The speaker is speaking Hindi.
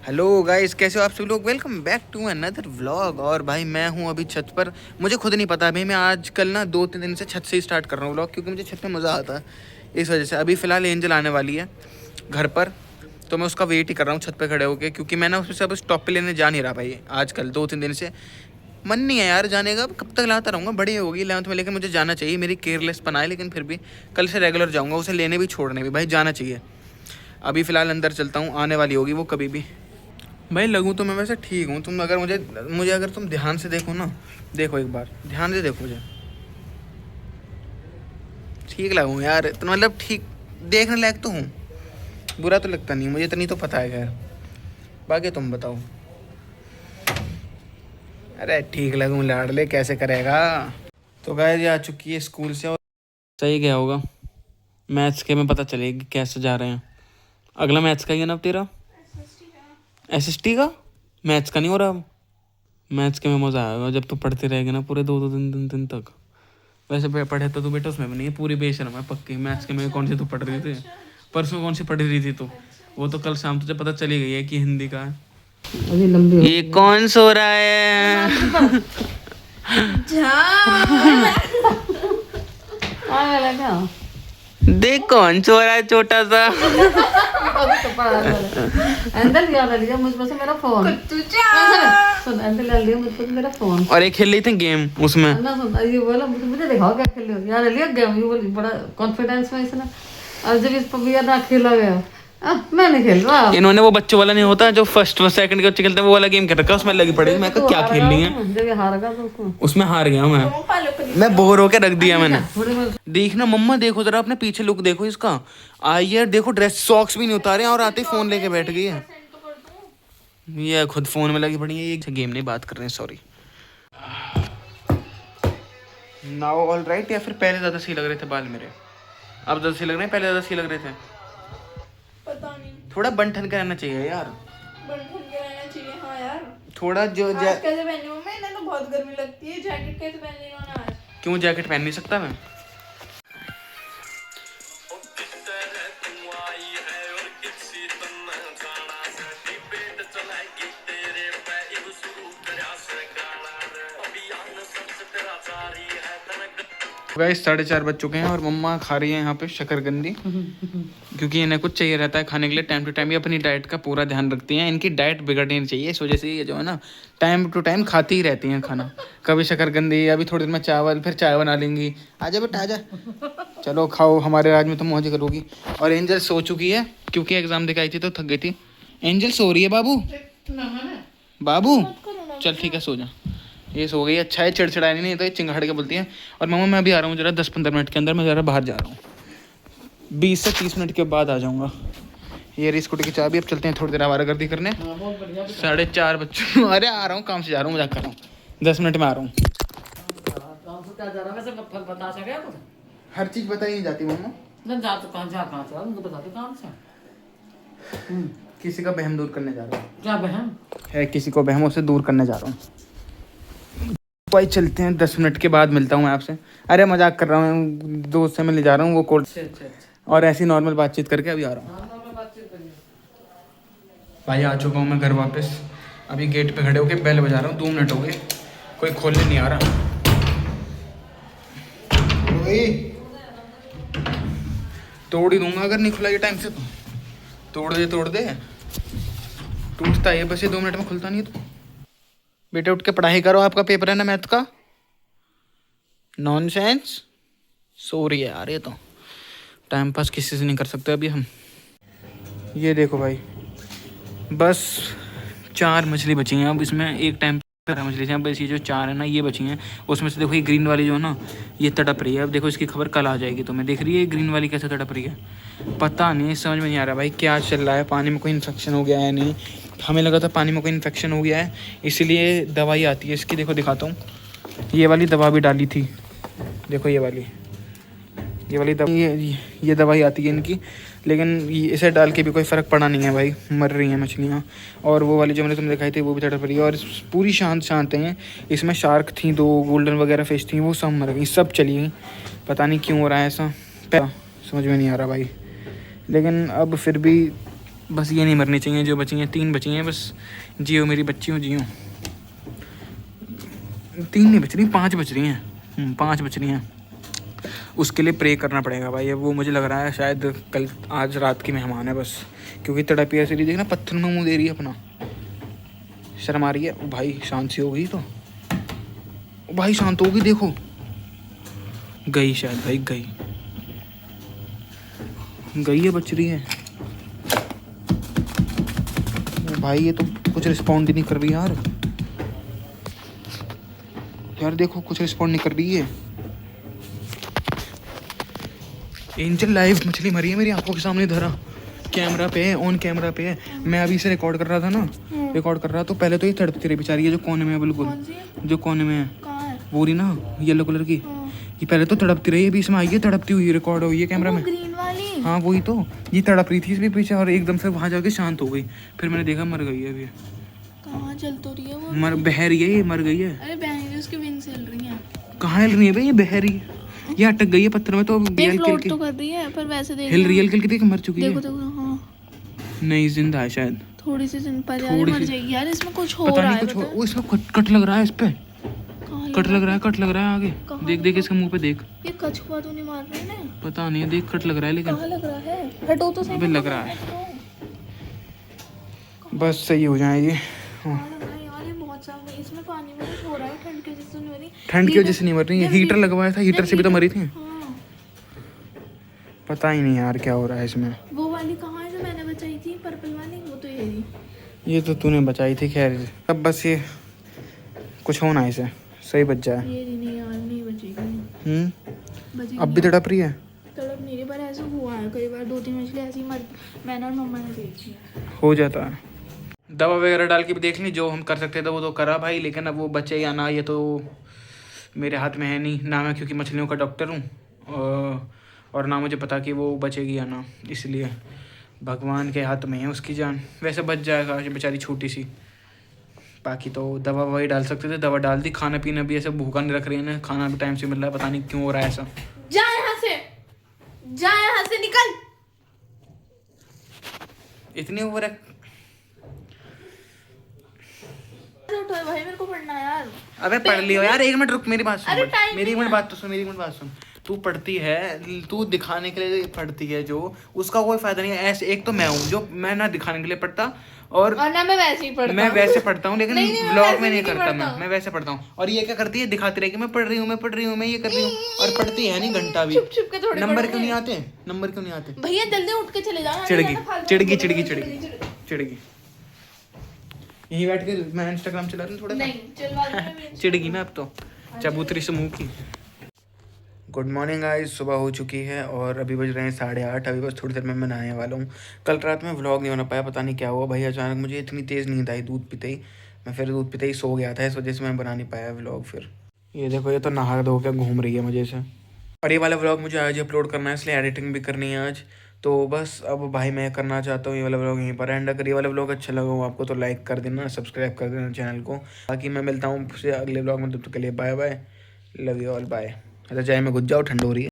हेलो गाइस, कैसे हो आप सभी लोग। Welcome back to another vlog. और भाई मैं हूँ अभी छत पर। मुझे खुद नहीं पता भाई, मैं आजकल ना 2-3 दिन से छत से ही स्टार्ट कर रहा हूँ व्लॉग, क्योंकि मुझे छत पे मज़ा आता है। इस वजह से अभी फ़िलहाल एंजल आने वाली है घर पर, तो मैं उसका वेट ही कर रहा हूँ छत पे खड़े होकर, क्योंकि मैं ना उससे अब स्टॉप पे लेने जा नहीं रहा भाई। आजकल 2-3 दिन से मन नहीं है यार जाने का। कब तक लाता रहूँगा, बड़ी होगी 11th में, लेकिन मुझे जाना चाहिए। मेरी केयरलेस बनाए, लेकिन फिर भी कल से रेगुलर जाऊँगा उसे लेने भी छोड़ने भी। भाई जाना चाहिए। अभी फ़िलहाल अंदर चलता हूँ, आने वाली होगी वो कभी भी। भाई लगूँ तो मैं वैसे ठीक हूँ। तुम अगर मुझे मुझे अगर तुम ध्यान से देखो ना, देखो एक बार ध्यान से देखो मुझे, ठीक लगूँ यार। तो मतलब ठीक देखने लायक तो हूँ, बुरा तो लगता नहीं मुझे, इतनी तो पता है। खैर बाकी तुम बताओ। अरे ठीक लगूँ लाडले, कैसे करेगा। तो गाय ये आ चुकी है स्कूल से, और सही गया होगा। मैथ्स के में पता चलेगी कैसे जा रहे हैं। अगला मैथ्स का ही है ना अब तेरा, एसएसटी का। मैथ्स का नहीं हो रहा अब। मैथ्स के में मज़ा आएगा जब तू पढ़ते रहेगा ना पूरे 2-2 दिन तक। वैसे पढ़े तो तू बेटा उसमें भी नहीं है, पूरी बेशर्म है पक्की। मैथ्स के में कौन सी तू पढ़ रही थी, परसों कौन सी पढ़ रही थी तू। वो तो कल शाम तुझे पता चली गई है कि हिंदी का है। अभी लंबी ये कौन सो रहा है। देख कौन सो रहा है छोटा सा। अंदर लिया मुझ से मेरा फोन। सुन अंदर ले लिया मुझ मेरा फोन। और एक खेल रही थी गेम उसमें ना सुन, ये बोला मुझे दिखाओ क्या खेल रहे हो यार। लिया गेम ये बोली बड़ा कॉन्फिडेंस में इसने। और जब इस पर भी ना खेला गया, मैं नहीं खेल रहा। इन्होंने वो बच्चों वाला नहीं होता जो फर्स्ट व सेकंड के बच्चे खेलते हैं, वो वाला गेम खेल रखा है। उसमें लगी पड़ी। मैं कहा क्या खेल रही है। जब ये हार गया तो उसमें हार गया मैं बोर होके रख दिया मैंने। देखना मम्मा, देखो जरा अपने पीछे लुक देखो इसका। आई यार देखो, ड्रेस सॉक्स भी नहीं उतारे और आते ही फोन लेके बैठ गई है। ये खुद फोन में लगी पड़ी है। ये गेम नहीं बात कर रहे हैं, सॉरी। Now all right. या फिर पहले ज्यादा सही लग रहे थे बाल मेरे, अब ज्यादा सही लग रहे हैं, पहले ज्यादा सही लग रहे थे। पता नहीं, थोड़ा बन ठन के रहना चाहिए यार, बंधन के रहना चाहिए। हाँ यार, थोड़ा जो आज कैसे पहनी हूँ मैं, इन्हें तो बहुत गर्मी लगती है। जैकेट कैसे पहन ली इन्होंने आज। क्यों जैकेट पहन नहीं सकता मैं। गाइस 4:30 बज चुके हैं और मम्मा खा रही है यहाँ पे शकरकंदी, क्योंकि इन्हें कुछ चाहिए रहता है खाने के लिए टाइम टू टाइम। ये अपनी डाइट का पूरा ध्यान रखती हैं, इनकी डाइट बिगड़नी नहीं चाहिए। इस वजह से ये जो है ना टाइम टू टाइम खाती ही रहती हैं खाना। कभी शकरकंदी, अभी थोड़ी देर में चावल, फिर चाय बना लेंगी। आजा बेटा आजा, चलो खाओ, हमारे राज में तो मौज करोगी। और एंजल सो चुकी है क्योंकि एग्जाम दिखाई थी तो थक गई थी। एंजल सो रही है बाबू, बाबू चल ठीक है सो जा। ये सो गई, अच्छा है, चिड़चिड़ाई नहीं तो ये चिंगाड़ के बोलती है। और मामा मैं भी आ रहा हूँ जरा 10-15 मिनट के अंदर, मैं ज़रा बाहर जा रहा हूँ। 20 से 30 मिनट के बाद आ जाऊँगा। ये रही स्कूटी की चाबी, अब चलते हैं थोड़ी देर आवारागर्दी करने। 4:30 बच्चों, अरे आ रहा हूँ, काम से जा रहा हूँ, मजाक कर रहा हूँ। 10 मिनट में आ रहा हूँ। हर चीज़ बताई नहीं जाती मम्मा। किसी का बहम दूर करने जा रहा हूँ। क्या बहन है, किसी को बहमों से दूर करने जा रहा हूँ। भाई चलते हैं, 10 मिनट के बाद मिलता हूँ मैं आपसे। अरे मजाक कर रहा हूँ, दोस्त से मैं ले जा रहा हूँ वो कोल्ड, और ऐसी नॉर्मल बातचीत करके अभी आ रहा हूँ। भाई आ चुका हूँ मैं घर वापस। अभी गेट पे खड़े होके बेल बजा रहा हूँ, 2 मिनट हो गए, कोई खोलने नहीं आ रहा। तोड़ ही दूंगा अगर नहीं खुला ये टाइम से तो। तोड़ दे, टूटता है बस, ये 2 मिनट में खुलता नहीं है तो। बेटे उठ के पढ़ाई करो, आपका पेपर है ना मैथ का। नॉनसेंस, सो रही है यार ये तो। टाइम पास किसी से नहीं कर सकते अभी हम। ये देखो भाई, बस 4 मछली बची हैं अब इसमें। एक टाइम पर मछली थी, बस ये जो 4 है ना ये बची हैं। उसमें से देखो ये ग्रीन वाली जो है ना ये तड़प रही है। अब देखो इसकी खबर कल आ जाएगी तुम्हें। देख रही है ग्रीन वाली कैसे तड़प रही है, पता नहीं, समझ में नहीं आ रहा भाई क्या चल रहा है। पानी में कोई इन्फेक्शन हो गया है नहीं, हमें लगा था पानी में कोई इन्फेक्शन हो गया है, इसीलिए दवाई आती है इसकी। देखो दिखाता हूँ, ये वाली दवा भी डाली थी, देखो ये वाली दवा, ये दवाई आती है इनकी, लेकिन इसे डाल के भी कोई फ़र्क पड़ा नहीं है भाई, मर रही हैं मछलियाँ। और वो वाली जो मैंने तुम्हें दिखाई थी वो भी तड़प रही है, और पूरी शांत हैं। इसमें शार्क थी 2 गोल्डन वगैरह फिश थी, वो सब मर गई, सब चली गई। पता नहीं क्यों हो रहा है ऐसा, समझ में नहीं आ रहा भाई। लेकिन अब फिर भी बस ये नहीं मरनी चाहिए जो बची हैं, 3 बची हैं बस। जियो मेरी बच्चियों जियो। 3 नहीं बच रही, 5 बच रही हैं। 5 बच रही हैं। उसके लिए प्रे करना पड़ेगा भाई। अब वो मुझे लग रहा है शायद कल आज रात की मेहमान है बस, क्योंकि तड़पी ऐसी रही, देखना पत्थर में मुँह दे रही है अपना, शर्म आ रही है। ओ भाई शांत सी हो गई तो, ओ भाई शांत हो गई, देखो गई शायद भाई, गई है, बच रही है। ओ भाई ये तो कुछ रिस्पॉन्ड ही नहीं कर रही यार। यार देखो कुछ रिस्पॉन्ड नहीं कर रही है। एंजल लाइव मछली मरी है मेरी आंखों के सामने, धरा कैमरा पे है, ऑन कैमरा पे है। मैं अभी से रिकॉर्ड कर रहा था ना, रिकॉर्ड कर रहा तो पहले तो ये तड़पती रही बेचारी, ये जो कोने में है बिल्कुल, जो कोने में है वो रही ना येलो कलर की, ये पहले तो तड़पती रही है, बीच में आई है तड़पती हुई, रिकॉर्ड हुई है कैमरा में। ग्रीन वाली। हाँ वही तो, ये तड़प रही थी इसलिए पीछे, और एकदम से वहाँ जाके शांत हो गई। फिर मैंने देखा मर गई है अभी। कहाँ चल तो रही है वो? मर बह रही है ये, मर गई है। अरे बहन उसकी विंग्स हिल रही हैं। कहाँ हिल रही है भाई, ये बह रही है, ये अटक गई है पत्थर में तो फ्लोट तो कर रही है पर वैसे देख हिल रियल के देख मर चुकी है। देखो देखो हाँ नहीं जिंदा है शायद, थोड़ी सी दिन पर यार मर जाएगी यार। इसमें कुछ हो पता रहा नहीं है कुछ हो। वो इसका कट लग रहा है इस पे, कहाँ कट लग रहा है, कट लग रहा है आगे। कहाँ देख देख इसके मुंह पे देख, ये कछुआ तो नहीं मार रहे ना? पता नहीं देख कट लग रहा है लेकिन कहाँ लग रहा है? हटो तो सही। अबे लग रहा है, बस सही हो जाए ये। कहाँ लग रहा है यार? ये बहुत सारा इसमें पानी में कुछ हो रहा है। ठंड की वजह से नहीं हो रही। ठंड की वजह से नहीं मर रही है, हीटर लगवाया था, हीटर से भी तो मरी थी। हाँ पता ही नहीं यार क्या हो रहा है इसमें। वो वाली कहाँ है जो मैंने बचाई थी पर्पल वाली? वो तो ये रही। ये तो तूने बचाई थी खैर। अब बस ये कुछ होना इसे सही बच जाए। ये रही। नहीं यार नहीं बचेगी। बचेगी अब भी तड़प रही है। तड़प नहीं रही पर ऐसा हुआ है कई बार, 2-3 मछली ऐसी ही मर, मैंने और मम्मा ने देखी है। हो जाता है। दवा वगैरह डाल के भी देख ली, जो हम कर सकते थे वो तो करा भाई, लेकिन अब वो बचे या ना ये तो मेरे हाथ में है नहीं ना। मैं क्योंकि मछलियों का डॉक्टर हूँ और ना मुझे पता कि वो बचेगी या ना, इसलिए भगवान के हाथ में है उसकी जान। वैसे बच जाएगा बेचारी छोटी सी, बाकी तो दवा वही डाल सकते थे, दवा डाल दी। खाना पीना भी ऐसे भूखा नहीं रख रही है ना, खाना भी टाइम से मिल रहा है, पता नहीं क्यों हो रहा है ऐसा। जा यहाँ से, जा यहाँ से, निकल। इतनी ओवर है उठो भाई, मेरे को पढ़ना है यार। अबे पढ़ लियो यार, 1 मिनट रुक, मेरी बात अरे सुन, टाइम मेरी एक नहीं मिनट है। बात तो सुन, मेरी एक मिनट बात सुन। तू पढ़ती है, तू दिखाने के लिए पढ़ती है, जो उसका कोई फायदा नहीं है। ऐसे एक तो मैं हूँ जो मैं ना दिखाने के लिए पढ़ता, और ना मैं वैसे ही पढ़ता मैं हूँ। वैसे पढ़ता हूँ, लेकिन नहीं, मैं व्लॉग वैसे में नहीं नहीं करता। पढ़ता। मैं वैसे पढ़ता हूँ, और ये क्या करती है, दिखाती रहेगी मैं पढ़ रही हूँ, मैं पढ़ रही हूँ, मैं ये कर रही हूँ, और पढ़ती है नहीं घंटा भी। छुप छुप के थोड़ी नंबर पढ़ोगे। क्यों नहीं आते, नंबर क्यों नहीं आते? भैया जल्दी उठ के चले जाओ। चिड़गी चिड़गी चिड़गी चिड़गी चिड़गी, यहीं बैठ के मैं इंस्टाग्राम चला रही हूँ थोड़ा सा। नहीं चलवा दो मैं। चिड़गी ना अब तो, चबूतरी से मुंह की। गुड मॉर्निंग गाइस, सुबह हो चुकी है और अभी बज रहे हैं 8:30। अभी बस थोड़ी देर में मैं नहाने वाला हूँ। कल रात में व्लॉग नहीं बना पाया, पता नहीं क्या हुआ भाई, अचानक मुझे इतनी तेज़ नींद आई दूध पीते ही। मैं फिर दूध पीते ही सो गया था, इस वजह से मैं बना नहीं पाया व्लॉग। फिर ये देखो, ये तो नहा धो के घूम रही है मुझे से। और ये वाला व्लॉग मुझे आज अपलोड करना है, इसलिए एडिटिंग भी करनी है आज। तो बस अब भाई मैं करना चाहता हूँ ये वाला व्लॉग यहीं पर एंड। अगर ये वाला व्लॉग अच्छा लगा हो आपको तो लाइक कर देना, सब्सक्राइब कर देना चैनल को। बाकी मैं मिलता हूँ अगले व्लॉग में, तब तक के लिए bye bye, love you all, bye. अच्छा चाहे मैं घुस जाओ, ठंड हो रही है।